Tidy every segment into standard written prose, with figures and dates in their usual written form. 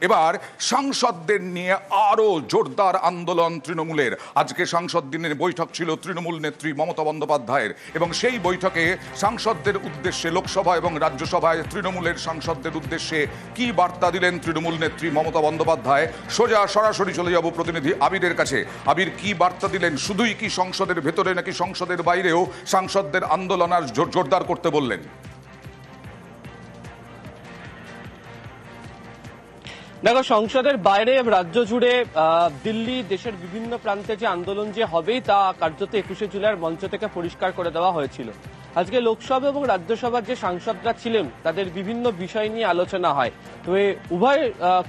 এবার সাংসদদের নিয়ে আরো জোরদার আন্দোলন তৃণমূলের। আজকে সাংসদ দিনের বৈঠক ছিল তৃণমূল নেত্রী মমতা বন্দ্যোপাধ্যায়ের, এবং সেই বৈঠকে সাংসদদের উদ্দেশ্যে লোকসভা এবং রাজ্যসভায় তৃণমূলের সাংসদদের উদ্দেশ্যে কি বার্তা দিলেন তৃণমূল নেত্রী মমতা বন্দ্যোপাধ্যায়। সোজা সরাসরি চলে যাব প্রতিনিধি আবিরের কাছে। আবির, কি বার্তা দিলেন? শুধুই কি সংসদের ভেতরে নাকি সংসদের বাইরেও সাংসদদের আন্দোলন আর জোরদার করতে বললেন? দেখো, সংসদের বাইরে রাজ্য জুড়ে দিল্লি দেশের বিভিন্ন প্রান্তে যে আন্দোলন যে হবেই তা কার্যত 21শে জুলাইয়ের মঞ্চ থেকে পরিষ্কার করে দেওয়া হয়েছিল। আজকে লোকসভা এবং রাজ্যসভার যে সাংসদরা ছিলেন তাদের বিভিন্ন বিষয় নিয়ে আলোচনা হয়। তবে উভয়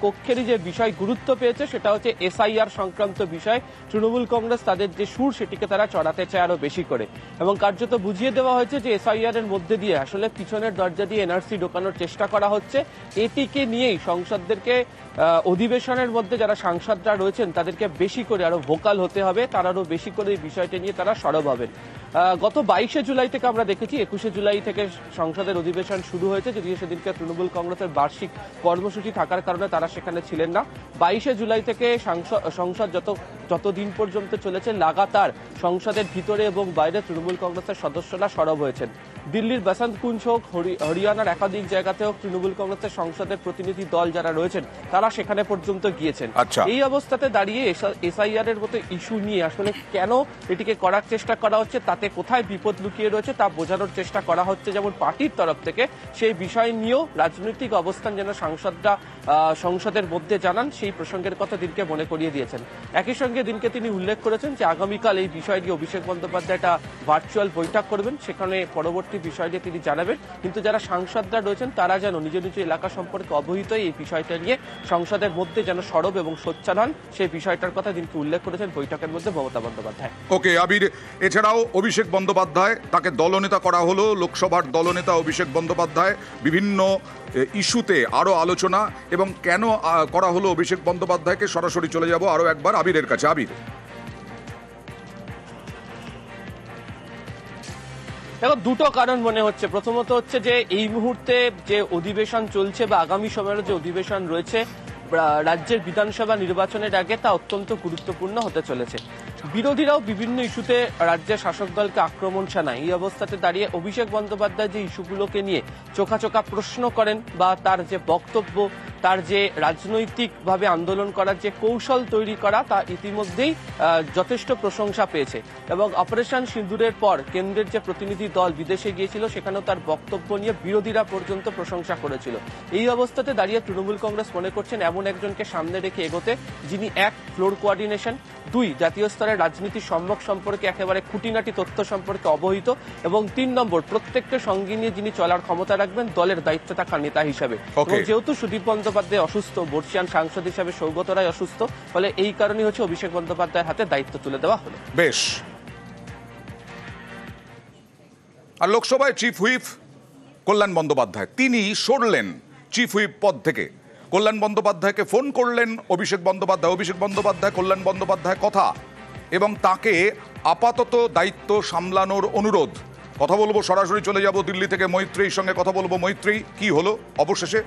কক্ষেরই যে বিষয় গুরুত্ব পেয়েছে সেটা হচ্ছে এসআইআর সংক্রান্ত বিষয়। তৃণমূল কংগ্রেস তাদের যে সুর সেটিকে তারা চড়াতে চায় আরো বেশি করে, এবং কার্যত বুঝিয়ে দেওয়া হয়েছে যে এসআইআর এর মধ্যে দিয়ে আসলে পিছনের দরজা দিয়ে এনআরসি ঢোকানোর চেষ্টা করা হচ্ছে। এটিকে নিয়েই সংসদদেরকে অধিবেশনের মধ্যে যারা সাংসদরা রয়েছেন তাদেরকে বেশি করে আরো ভোকাল হতে হবে, তারা আরো বেশি করে এই বিষয়টি নিয়ে তারা সরব হবেন। গত 22শে জুলাই থেকে আমরা দেখেছি 21শে জুলাই থেকে সংসদের অধিবেশন শুরু হয়েছে, যদিও সেদিনকে তৃণমূল কংগ্রেসের বার্ষিক কর্মসূচি থাকার কারণে তারা সেখানে ছিলেন না। 22শে জুলাই থেকে সংসদ যতদিন পর্যন্ত চলেছে লাগাতার সংসদের ভিতরে এবং বাইরে তৃণমূল কংগ্রেসের সদস্যরা সরব হয়েছেন। দিল্লির বসন্ত কুঞ্জ হোক, হরিয়ানার একাধিক জায়গাতে হোক, তৃণমূল কংগ্রেসের সংসদের প্রতিনিধি দল যারা রয়েছেন তারা সেখানে পর্যন্ত গিয়েছেন। এই অবস্থাতে দাঁড়িয়ে এসআইআর এর মতো ইস্যু নিয়ে আসলে কেন এটিকে করার চেষ্টা করা হচ্ছে, তাতে কোথায় বিপদ লুকিয়ে রয়েছে তা বোঝানোর চেষ্টা করা হচ্ছে যেমন পার্টির তরফ থেকে, সেই বিষয় নিয়েও রাজনৈতিক অবস্থান যেন সাংসদরা সংসদের মধ্যে জানান সেই প্রসঙ্গের কথা দিনকে মনে করিয়ে দিয়েছেন। একই সঙ্গে দিনকে তিনি উল্লেখ করেছেন যে আগামীকাল এই বিষয় নিয়ে অভিষেক বন্দ্যোপাধ্যায় একটা ভার্চুয়াল বৈঠক করবেন, সেখানে পরবর্তী বিষয় নিয়ে তিনি জানাবেন। কিন্তু যারা সাংসদরা রয়েছেন তারা যেন নিজ নিজ এলাকা সম্পর্কে অবহিত, এই বিষয়টা নিয়ে সংসদের মধ্যে যেন সরব এবং সোচ্চার হন, সেই বিষয়টার কথা দিনকে উল্লেখ করেছেন বৈঠকের মধ্যে মমতা বন্দ্যোপাধ্যায়। ওকে আবির, এছাড়াও অভিষেক বন্দ্যোপাধ্যায়, তাকে দলনেতা করা হলো, লোকসভার দলনেতা অভিষেক বন্দ্যোপাধ্যায়, বিভিন্ন ইস্যুতে আরো আলোচনা, এবং কেন করা হলো অভিষেক বন্দ্যোপাধ্যায়কে সরাসরি চলে যাব আরো একবার আবিরের কাছে। আবির, দেখো, দুটো কারণ মনে হচ্ছে। প্রথমত হচ্ছে যে এই মুহূর্তে যে অধিবেশন চলছে বা আগামী সময়ের যে অধিবেশন রয়েছে রাজ্যের বিধানসভা নির্বাচনের আগে, তা অত্যন্ত গুরুত্বপূর্ণ হতে চলেছে। বিরোধীরাও বিভিন্ন ইস্যুতে রাজ্যের শাসক দলকে আক্রমণ শানায়। এই অবস্থাতে দাঁড়িয়ে অভিষেক বন্দ্যোপাধ্যায় যে ইস্যুগুলোকে নিয়ে চোখা প্রশ্ন করেন বা তার যে বক্তব্য, তার যে রাজনৈতিকভাবে আন্দোলন করার যে কৌশল তৈরি করা, তা ইতিমধ্যেই যথেষ্ট প্রশংসা পেয়েছে। এবং অপারেশন সিঁদুরের পর কেন্দ্রের যে প্রতিনিধি দল বিদেশে গিয়েছিল সেখানেও তার বক্তব্য নিয়ে বিরোধীরা পর্যন্ত প্রশংসা করেছিল। এই অবস্থাতে দাঁড়িয়ে তৃণমূল কংগ্রেস মনে করছেন এমন একজনকে সামনে রেখে এগোতে যিনি এক, ফ্লোর কোঅর্ডিনেশন, দুই, জাতীয় স্তরের রাজনীতির সম্যক সম্পর্কে একেবারে খুঁটিনাটি তথ্য সম্পর্কে অবহিত, এবং 3 নম্বর, প্রত্যেককে সঙ্গে নিয়ে যিনি চলার ক্ষমতা রাখবেন দলের দায়িত্ব থাকা নেতা হিসাবে। এবং যেহেতু সুদীপ বন্দ্যোপাধ্যায় অসুস্থ, বর্ষিয়ান সাংসদ হিসাবে সৌগত রায় অসুস্থ, ফলে এই কারণেই হচ্ছে অভিষেক বন্দ্যোপাধ্যায়ের হাতে দায়িত্ব তুলে দেওয়া হলো। বেশ। আর লোকসভায় চিফ হুইপ কল্যাণ বন্দ্যোপাধ্যায়, তিনি সরলেন চিফ হুইপ পদ থেকে। কল্যাণ বন্দ্যোপাধ্যায়কে ফোন করলেন অভিষেক বন্দ্যোপাধ্যায় কল্যাণ বন্দ্যোপাধ্যায় কথা, এবং তাকে আপাতত দায়িত্ব সামলানোর অনুরোধ। কথা বলবো, সরাসরি চলে যাব দিল্লি থেকে মৈত্রীর সঙ্গে কথা বলবো। মৈত্রী, কি হলো অবশেষে?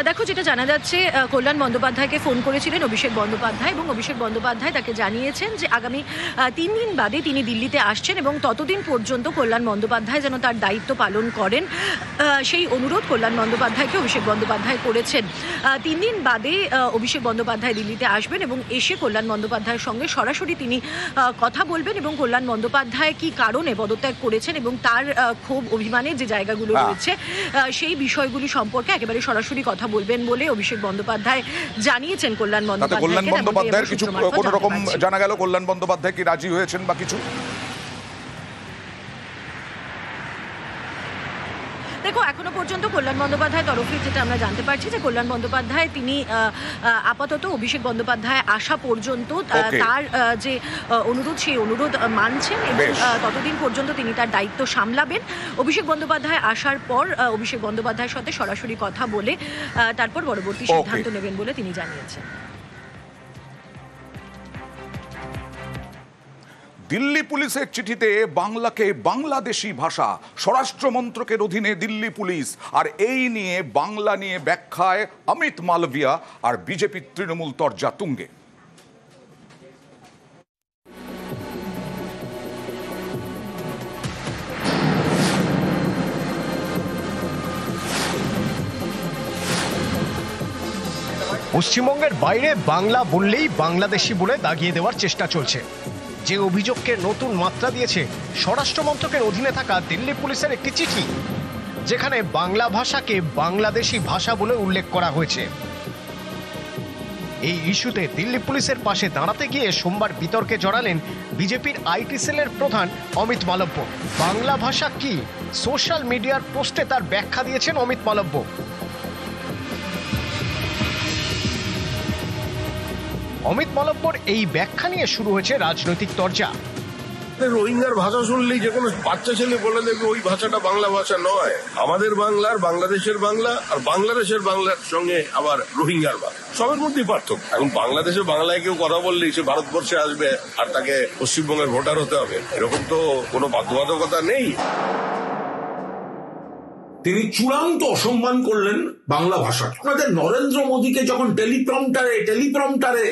দেখো, যেটা জানা যাচ্ছে, কল্যাণ বন্দ্যোপাধ্যায়কে ফোন করেছিলেন অভিষেক বন্দ্যোপাধ্যায়, এবং অভিষেক বন্দ্যোপাধ্যায় তাকে জানিয়েছেন যে আগামী 3 দিন বাদে তিনি দিল্লিতে আসছেন, এবং ততদিন পর্যন্ত কল্যাণ বন্দ্যোপাধ্যায় যেন তার দায়িত্ব পালন করেন, সেই অনুরোধ কল্যাণ বন্দ্যোপাধ্যায়কে অভিষেক বন্দ্যোপাধ্যায় করেছেন। 3 দিন বাদে অভিষেক বন্দ্যোপাধ্যায় দিল্লিতে আসবেন এবং এসে কল্যাণ বন্দ্যোপাধ্যায়ের সঙ্গে সরাসরি তিনি কথা বলবেন, এবং কল্যাণ বন্দ্যোপাধ্যায় কি কারণে পদত্যাগ করেছেন এবং তার ক্ষোভ অভিমানের যে জায়গাগুলো রয়েছে সেই বিষয়গুলি সম্পর্কে একেবারে সরাসরি কথা বলবেন বলে অভিষেক বন্দ্যোপাধ্যায় জানিয়েছেন কল্যাণ বন্দ্যোপাধ্যায়ের কিছু কোন রকম জানা গেল? কল্যাণ বন্দ্যোপাধ্যায় কি রাজি হয়েছেন বা কিছু? দেখো, এখনো পর্যন্ত কল্যাণ বন্দ্যোপাধ্যায়ের তরফে যেটা আমরা জানতে পারছি যে কল্যাণ বন্দ্যোপাধ্যায় তিনি আপাতত অভিষেক বন্দ্যোপাধ্যায় আসা পর্যন্ত তার যে অনুরোধ সেই অনুরোধ মানছেন, এবং ততদিন পর্যন্ত তিনি তার দায়িত্ব সামলাবেন। অভিষেক বন্দ্যোপাধ্যায় আসার পর অভিষেক বন্দ্যোপাধ্যায়ের সাথে সরাসরি কথা বলে তারপর পরবর্তী সিদ্ধান্ত নেবেন বলে তিনি জানিয়েছেন। দিল্লি পুলিশের চিঠিতে বাংলাকে বাংলাদেশি ভাষা, স্বরাষ্ট্র মন্ত্রকের অধীনে দিল্লি পুলিশ, আর এই নিয়ে বাংলা নিয়ে ব্যাখ্যায় অমিত মালভিয়া আর বিজেপি তৃণমূল তরজা তুঙ্গে। পশ্চিমবঙ্গের বাইরে বাংলা বললেই বাংলাদেশি বলে দাগিয়ে দেওয়ার চেষ্টা চলছে। যে অভিযোগকে নতুন মাত্রা দিয়েছে স্বরাষ্ট্র মন্ত্রকের অধীনে থাকা দিল্লি পুলিশের একটি চিঠি, যেখানে বাংলা ভাষাকে বাংলাদেশি ভাষা বলে উল্লেখ করা হয়েছে। এই ইস্যুতে দিল্লি পুলিশের পাশে দাঁড়াতে গিয়ে সোমবার বিতর্কে জড়ালেন বিজেপির আইটি সেলের প্রধান অমিত মালব্য। বাংলা ভাষা কি, সোশ্যাল মিডিয়ার পোস্টে তার ব্যাখ্যা দিয়েছেন অমিত মালব্য। অমিত মালব্যর এই ব্যাখ্যা নিয়ে শুরু হয়েছে রাজনৈতিক চর্চা। রোহিঙ্গার ভাষা শুনলেই যে কোনো বাচ্চা ছেলে বলে দেবে ওই ভাষাটা বাংলা ভাষা নয়। আমাদের বাংলার, বাংলাদেশের বাংলা আর বাংলাদেশের বাংলার সঙ্গে আবার রোহিঙ্গার বাংলা, সবের মধ্যেই পার্থক্য। এখন বাংলাদেশের বাংলায় কেউ কথা বললেই সে ভারতবর্ষে আসবে আর তাকে পশ্চিমবঙ্গের ভোটার হতে হবে, এরকম তো কোনো বাধ্যবাধকতা নেই। তিনি চূড়ান্ত অসম্মান করলেন বাংলা ভাষা। আপনাদের নরেন্দ্র মোদীকে যখন টেলিপ্রম্পটারে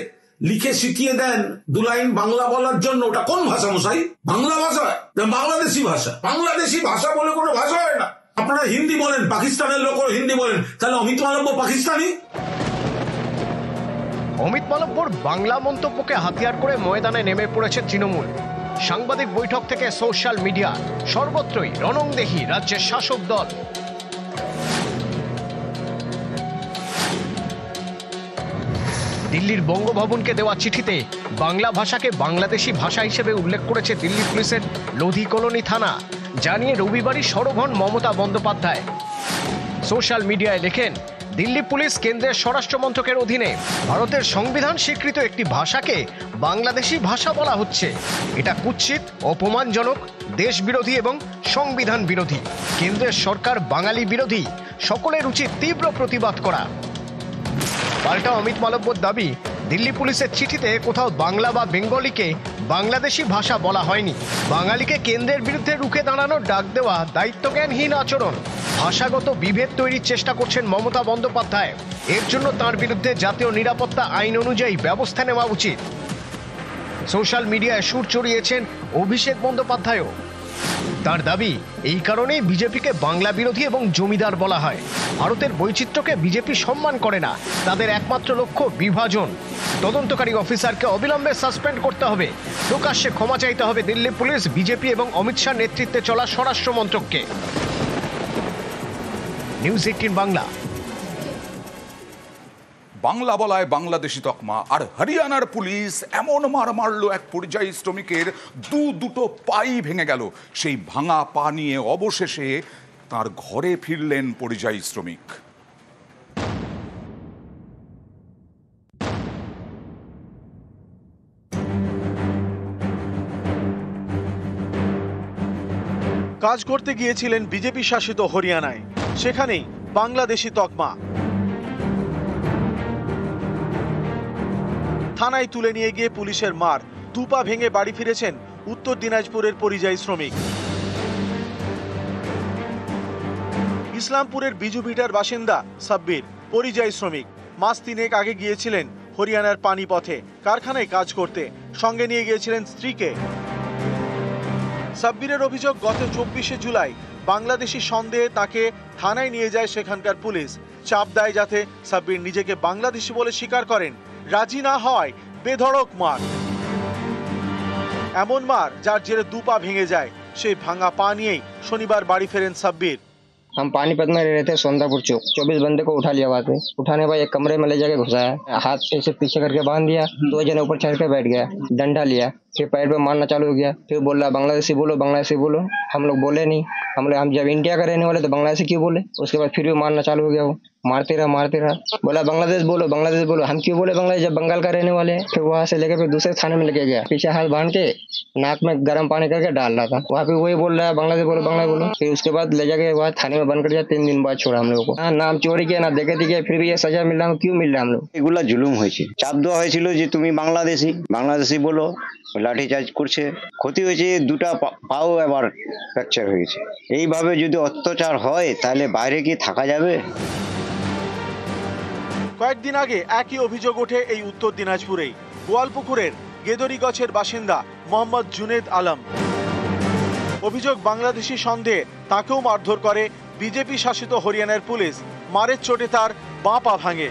লিখে শিখিয়ে দেন 2 লাইন বাংলা বলার জন্য, ওটা কোন ভাষা মশাই? বাংলা ভাষা না বাংলাদেশি ভাষা? বাংলাদেশি ভাষা বলে কোনো ভাষা হয় না। আপনারা হিন্দি বলেন, পাকিস্তানের লোক হিন্দি বলেন, তাহলে অমিত মালব্য পাকিস্তানি? অমিত মালব্যর বাংলা মন্তব্যকে হাতিয়ার করে ময়দানে নেমে পড়েছে তৃণমূল। সাংবাদিক বৈঠক থেকে সোশ্যাল মিডিয়া, সর্বত্রই রণংদেহী রাজ্যের শাসক দল। দিল্লির বঙ্গভবনকে দেওয়া চিঠিতে বাংলা ভাষাকে বাংলাদেশি ভাষা হিসেবে উল্লেখ করেছে দিল্লি পুলিশের লোধি কলোনি থানা, জানিয়ে রবিবারই সরব হন মমতা বন্দ্যোপাধ্যায়। সোশ্যাল মিডিয়ায় লেখেন, দিল্লি পুলিশ কেন্দ্রের স্বরাষ্ট্র মন্ত্রকের অধীনে ভারতের সংবিধান স্বীকৃত একটি ভাষাকে বাংলাদেশি ভাষা বলা হচ্ছে। এটা কুৎসিত, অপমানজনক, দেশ বিরোধী এবং সংবিধান বিরোধী। কেন্দ্রের সরকার বাঙালি বিরোধী, সকলের উচিত তীব্র প্রতিবাদ করা। পাল্টা অমিত মালব্যর দাবি, দিল্লি পুলিশের চিঠিতে কোথাও বাংলা বা বেঙ্গলিকে বাংলাদেশি ভাষা বলা হয়নি। বাঙালিকে কেন্দ্রের বিরুদ্ধে রুখে দাঁড়ানোর ডাক দেওয়া দায়িত্বজ্ঞানহীন আচরণ। ভাষাগত বিভেদ তৈরির চেষ্টা করছেন মমতা বন্দ্যোপাধ্যায়। এর জন্য তার বিরুদ্ধে জাতীয় নিরাপত্তা আইন অনুযায়ী ব্যবস্থা নেওয়া উচিত। সোশ্যাল মিডিয়ায় সুর চড়িয়েছেন অভিষেক বন্দ্যোপাধ্যায়ও। তার দাবি, এই কারণেই বিজেপিকে বাংলা বিরোধী এবং জমিদার বলা হয়। ভারতের বৈচিত্র্যকে বিজেপি সম্মান করে না, তাদের একমাত্র লক্ষ্য বিভাজন। তদন্তকারী অফিসারকে অবিলম্বে সাসপেন্ড করতে হবে। প্রকাশ্যে ক্ষমা চাইতে হবে দিল্লি পুলিশ, বিজেপি এবং অমিত শাহ নেতৃত্বে চলা স্বরাষ্ট্র মন্ত্রককে। নিউজ 18 বাংলা। বাংলা বলায় বাংলাদেশি তকমা, আর হরিয়ানার পুলিশ এমন মার মারল এক পরিযায়ী শ্রমিকের দুটো পাই ভেঙে গেল। সেই ভাঙা পা নিয়ে অবশেষে তার ঘরে ফিরলেন পরিযায়ী শ্রমিক। কাজ করতে গিয়েছিলেন বিজেপি শাসিত হরিয়ানায়, সেখানেই বাংলাদেশি তকমা। থানায় তুলে নিয়ে গিয়ে পুলিশের মার, 2 পা ভেঙে বাড়ি ফিরেছেন উত্তর দিনাজপুরের পরিযায়ী শ্রমিক। ইসলামপুরের বিজুভিটার বাসিন্দা সাব্বির পরিযায়ী শ্রমিক। মাস 3 আগে গিয়েছিলেন হরিয়ানার পানিপথে কারখানায় কাজ করতে, সঙ্গে নিয়ে গিয়েছিলেন স্ত্রীকে। সাব্বিরের অভিযোগ, গত 24শে জুলাই বাংলাদেশি সন্দেহে তাকে থানায় নিয়ে যায় সেখানকার পুলিশ। চাপ দেয় যাতে সাব্বির নিজেকে বাংলাদেশি বলে স্বীকার করেন। রাজি না হয় বেধড়ক মার, এমন মার যার জেরে 2 পা ভেঙে যায়। সেই ভাঙা পা নিয়েই শনিবার বাড়ি ফেরেন সাব্বির। हम पानीपत में रह रहे थे, सोंदापुर चौक। 24 बंदे को उठा लिया वहां से। उठाने भाई एक कमरे में ले जाके घुसाया, हाथ से पीछे करके बांध दिया, 2 जने ऊपर चढ़ के बैठ गया, डंडा लिया, फिर पैर पे मारना चालू हो गया। फिर बोल रहा बांग्लादेशी बोलो, बांग्लादेशी बोलो। हम लोग बोले नहीं, हम जब इंडिया का रहने वाले तो बांग्लादेशी क्यों बोले। उसके बाद फिर भी मारना चालू हो गया, वो मारते रहा। बोला बांग्लादेश बोलो, बांग्लादेश बोलो। हम क्यों बोले बांग्लादेश, जब बंगाल का रहने वाले हैं। फिर वहां से लेकर फिर दूसरे थाने में लेके गया, पीछे हाथ बांध के नाक में गर्म पानी करके डाल रहा था। वहाँ पे वही बोल रहा है बांग्लादेश बोलो, बांग्लादेश बोलो। फिर उसके बाद ले जाके वहाँ थाने में बंद कर दिया। 3 दिन बाद छोड़ा हम लोग को। नाम चोरी किया, ना देखे दिखे, फिर भी ये सजा मिल रहा है। क्यों मिल रहा है हम लोग? এগুলা জুলুম হয়েছে। চাপ দেওয়া হয়েছিল যে তুমি বাংলাদেশি বলো, লাঠিচার্জ করছে, ক্ষতি হয়েছে, দুটা পাও এবার ফ্র্যাকচার হয়েছে। এইভাবে যদি অত্যাচার হয় তাহলে বাইরে কি থাকা যাবে? কয়েকদিন আগে একই অভিযোগ ওঠে এই উত্তর দিনাজপুরেই। গোয়ালপুকুরের গেদরিগছের বাসিন্দা মোহাম্মদ জুনেদ আলম। অভিযোগ বাংলাদেশি সন্দেহে তাকেও মারধর করে বিজেপি শাসিত হরিয়ানার পুলিশ। মারের চোটে তার বাঁ পা ভাঙে।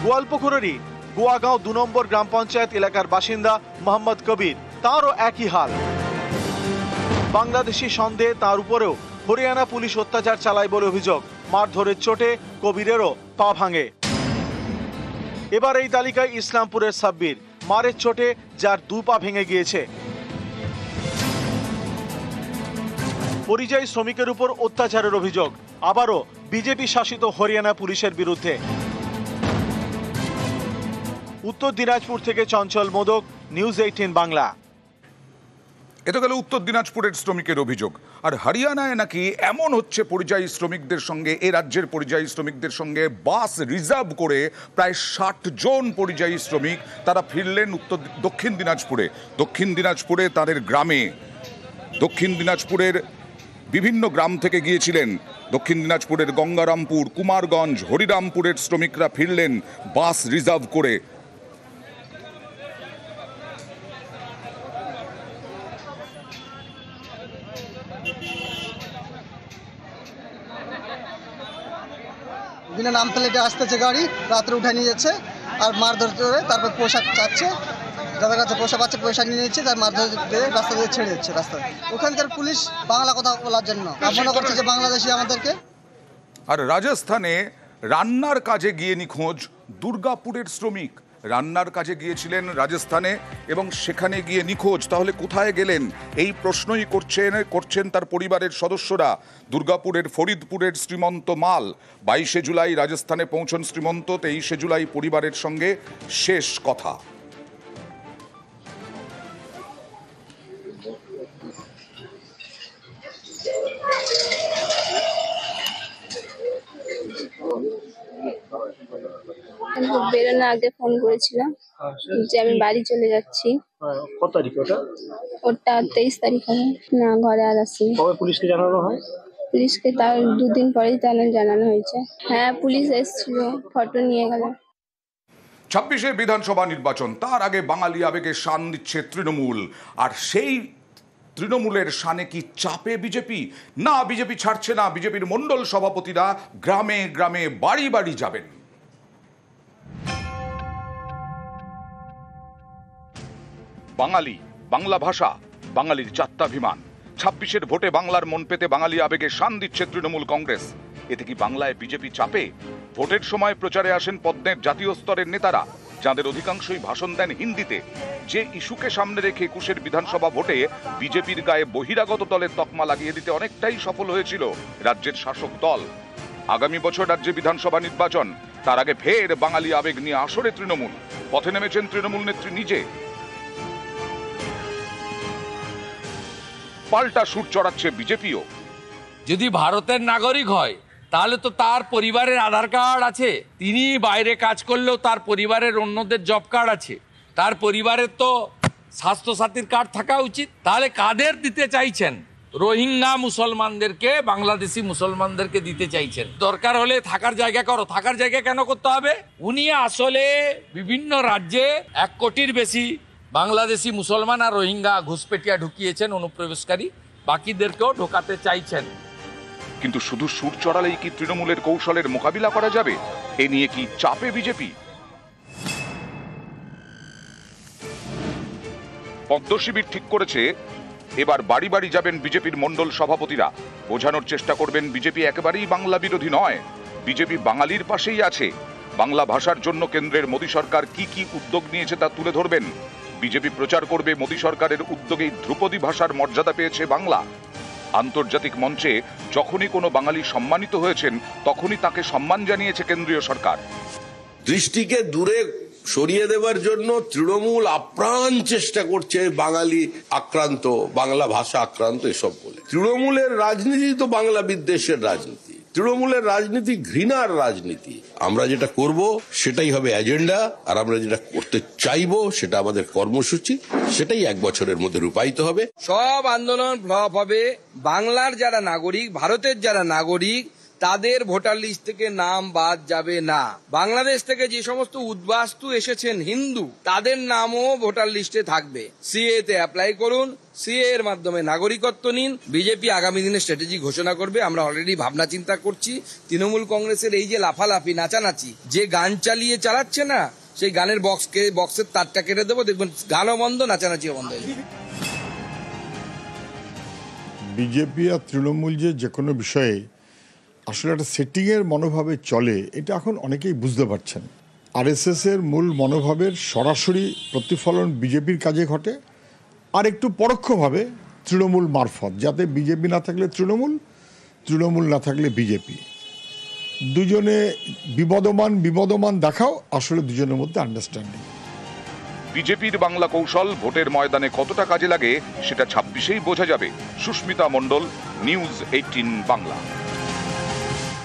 গোয়ালপুকুরেরই গোয়াগাঁও 2 নম্বর গ্রাম পঞ্চায়েত এলাকার বাসিন্দা মোহাম্মদ কবির, তারও একই হাল। বাংলাদেশি সন্দেহে তার উপরেও হরিয়ানা পুলিশ অত্যাচার চালায় বলে অভিযোগ। মারধরের চোটে কবিরেরও পা ভাঙে। এবার এই তালিকায় ইসলামপুরের সাব্বির, মারের চোটে যার 2 পা ভেঙে গিয়েছে। পরিযায়ী শ্রমিকের উপর অত্যাচারের অভিযোগ আবারও বিজেপি শাসিত হরিয়ানা পুলিশের বিরুদ্ধে। উত্তর দিনাজপুর থেকে চঞ্চল মোদক, নিউজ 18 বাংলা। এতে গেল উত্তর দিনাজপুরের শ্রমিকের অভিযোগ। আর হরিয়ানায় নাকি এমন হচ্ছে পরিযায়ী শ্রমিকদের সঙ্গে, এ রাজ্যের পরিযায়ী শ্রমিকদের সঙ্গে বাস রিজার্ভ করে প্রায় 60 জন পরিযায়ী শ্রমিক তারা ফিরলেন দক্ষিণ দিনাজপুরে। দক্ষিণ দিনাজপুরে তাদের গ্রামে, দক্ষিণ দিনাজপুরের বিভিন্ন গ্রাম থেকে গিয়েছিলেন। দক্ষিণ দিনাজপুরের গঙ্গারামপুর, কুমারগঞ্জ, হরিরামপুরের শ্রমিকরা ফিরলেন বাস রিজার্ভ করে। বিনা নাম প্লেটে আসতেছে গাড়ি, রাত্রে উঠে নিয়ে যাচ্ছে আর মারধর করে, তারপর পোশাক চাচ্ছে, যাদের কাছে পয়সা পাচ্ছে পয়সা নিয়ে নিচ্ছে, তার মারধর দিয়ে রাস্তা দিয়ে ছেড়ে দিচ্ছে রাস্তায়। ওখানকার পুলিশ বাংলা কথা বলার জন্য মনে করছে যে বাংলাদেশি আমাদেরকে। আর রাজস্থানে রান্নার কাজে গিয়ে নিখোঁজ দুর্গাপুরের শ্রমিক। রান্নার কাজে গিয়েছিলেন রাজস্থানে এবং সেখানে গিয়ে নিখোঁজ। তাহলে কোথায় গেলেন এই প্রশ্নই করছেন তার পরিবারের সদস্যরা। দুর্গাপুরের ফরিদপুরের শ্রীমন্ত মাল 22শে জুলাই রাজস্থানে পৌঁছন শ্রীমন্ত। 23শে জুলাই পরিবারের সঙ্গে শেষ কথা। বেরোনোর আগে ফোন করেছিলাম যে আমি বাড়ি চলে যাচ্ছি। কত তারিখ ওটা? ওটা 23 তারিখ হবে। না, ঘরে আর আসিনি। কবে পুলিশকে জানানো হয়? পুলিশকে তার 2 দিন পরেই জানানো হয়েছে। হ্যাঁ, পুলিশ এসেছিল, ফটো নিয়ে গেল। 26শে বিধানসভা নির্বাচন, তার আগে বাঙালি আবেগে শান দিচ্ছে তৃণমূল। আর সেই তৃণমূলের শানে কি চাপে বিজেপি? না, বিজেপি ছাড়ছে না। বিজেপির মণ্ডল সভাপতিরা গ্রামে গ্রামে বাড়ি বাড়ি যাবেন। বাঙালি, বাংলা ভাষা, বাঙালির জাত্যাভিমান। 26-এর ভোটে বাংলার মন পেতে বাঙালি আবেগে শান দিচ্ছে তৃণমূল কংগ্রেস। এতে কি বাংলায় বিজেপি চাপে? ভোটের সময় প্রচারে আসেন পদ্মের জাতীয় স্তরের নেতারা, যাদের অধিকাংশই ভাষণ দেন হিন্দিতে। যে ইস্যুকে সামনে রেখে 21-এর বিধানসভা ভোটে বিজেপির গায়ে বহিরাগত দলের তকমা লাগিয়ে দিতে অনেকটাই সফল হয়েছিল রাজ্যের শাসক দল। আগামী বছর রাজ্যে বিধানসভা নির্বাচন, তার আগে ফের বাঙালি আবেগ নিয়ে আসরে তৃণমূল। পথে নেমেছেন তৃণমূল নেত্রী নিজে। পাল্টা সুর চড়াচ্ছে বিজেপিও। যদি ভারতের নাগরিক হয় তাহলে তো তার পরিবারের আধার কার্ড আছে, তিনি বাইরে কাজ করলেও তার পরিবারের অন্যদের জব কার্ড আছে, তার পরিবারের তো স্বাস্থ্যসাথীর কার্ড থাকা উচিত। তাহলে কাদের দিতে চাইছেন? রোহিঙ্গা মুসলমানদেরকে, বাংলাদেশি মুসলমানদেরকে দিতে চাইছেন। দরকার হলে থাকার জায়গা করো। থাকার জায়গা কেন করতে হবে? উনি আসলে বিভিন্ন রাজ্যে 1 কোটির বেশি বাংলাদেশি মুসলমান আর রোহিঙ্গা ঘুষপেটিয়া ঢুকিয়েছেন, অনুপ্রবেশকারী, বাকিদেরকেও ঢোকাতে চাইছেন। কিন্তু শুধু সুর চড়ালেই কি তৃণমূলের কৌশলের মোকাবিলা করা যাবে? এ নিয়ে কি চাপে বিজেপি? পদ্ম শিবির ঠিক করেছে এবার বাড়ি বাড়ি যাবেন বিজেপির মণ্ডল সভাপতিরা। বোঝানোর চেষ্টা করবেন বিজেপি একেবারেই বাংলা বিরোধী নয়, বিজেপি বাঙালির পাশেই আছে। বাংলা ভাষার জন্য কেন্দ্রের মোদী সরকার কি কি উদ্যোগ নিয়েছে তা তুলে ধরবেন। বিজেপি প্রচার করবে মোদী সরকারের উদ্যোগেই ধ্রুপদী ভাষার মর্যাদা পেয়েছে বাংলা। আন্তর্জাতিক মঞ্চে যখনই কোনো বাঙালি সম্মানিত হয়েছেন তখনই তাকে সম্মান জানিয়েছে কেন্দ্রীয় সরকার। দৃষ্টিকে দূরে সরিয়ে দেওয়ার জন্য তৃণমূল আপ্রাণ চেষ্টা করছে বাঙালি আক্রান্ত, বাংলা ভাষা আক্রান্ত এসব বলে। তৃণমূলের রাজনীতি তো বাংলা বিদ্বেষের রাজনীতি। তৃণমূলের রাজনীতি ঘৃণার রাজনীতি। আমরা যেটা করব সেটাই হবে এজেন্ডা, আর আমরা যেটা করতে চাইবো সেটা আমাদের কর্মসূচি, সেটাই 1 বছরের মধ্যে রূপায়িত হবে। সব আন্দোলন ফ্লপ হবে। বাংলার যারা নাগরিক, ভারতের যারা নাগরিক, তাদের ভোটার লিস্ট থেকে নাম বাদ যাবে না। বাংলাদেশ থেকে যে সমস্ত উদ্বাস্তু এসেছেন হিন্দু, তাদের নামও ভোটার লিস্টে থাকবে। সিএ তে অ্যাপ্লাই করুন, সিএ এর মাধ্যমে নাগরিকত্ব নিন। বিজেপি আগামী দিনে স্ট্র্যাটেজি ঘোষণা করবে, আমরা অলরেডি ভাবনা চিন্তা করছি। তৃণমূল কংগ্রেসের এই যে লাফালাফি নাচানাচি, যে গান চালিয়ে চালাচ্ছে না, সেই গানের বক্সের তারটা কেটে দেবো, দেখবেন গানও বন্ধ, নাচানাচিও বন্ধ হয়ে যাবে। বিজেপি আর তৃণমূল যে কোনো বিষয়ে আসলে একটা সেটিংয়ের মনোভাবে চলে, এটা এখন অনেকেই বুঝতে পারছেন। আরএসএস এর মূল মনোভাবের সরাসরি প্রতিফলন বিজেপির কাজে ঘটে, আর একটু পরোক্ষভাবে তৃণমূল মারফত, যাতে বিজেপি না থাকলে তৃণমূল, তৃণমূল না থাকলে বিজেপি, দুজনে বিবদমান দেখাও আসলে দুজনের মধ্যে আন্ডারস্ট্যান্ডিং। বিজেপির বাংলা কৌশল ভোটের ময়দানে কতটা কাজে লাগে সেটা 26-এই বোঝা যাবে। সুস্মিতা মণ্ডল, নিউজ 18 বাংলা।